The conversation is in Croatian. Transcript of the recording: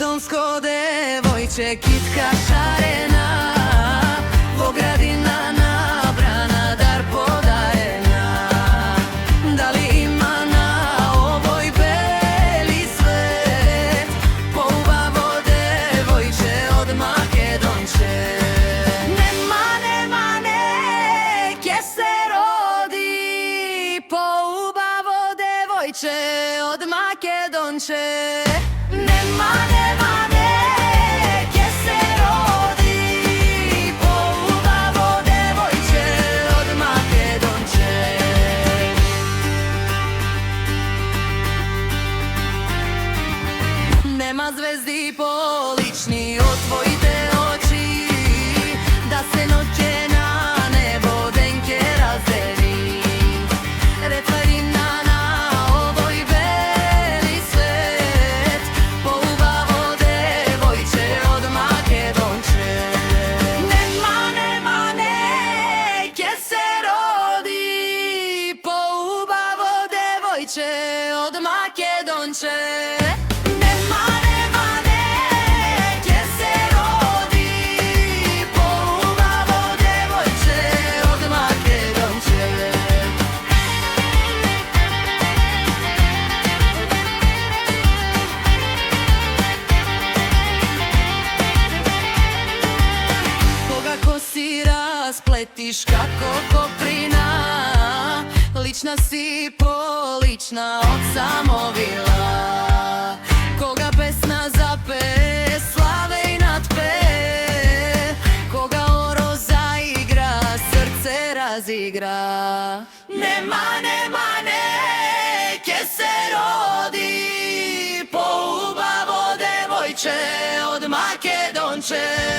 Makedonsko devojče, kitka šarena, Vogradina nabrana, dar podajena. Da li ima na ovoj beli svet poubavo devojče od Makedonče? Nema neke se rodi poubavo devojče od Makedonče. Nema neke se rodi poubavo devojče od Makedonče. Nema zvezdi polični, otvojite oči, da se noće na nebo denke razdeli. Reflerina na ovoj beli svet poubavo devojče od Makedonče. Nema neke se rodi poubavo devojče od Makedonče. Nema neke se rodi poubavo devojče od Makedonče. Koga kosi raspletiš kako koprina, lična si polična od samovila. Koga pesna zape, slave i natpe, koga oro zaigra, srce razigra. Nema neke se rodi poubavo devojče od Makedonče.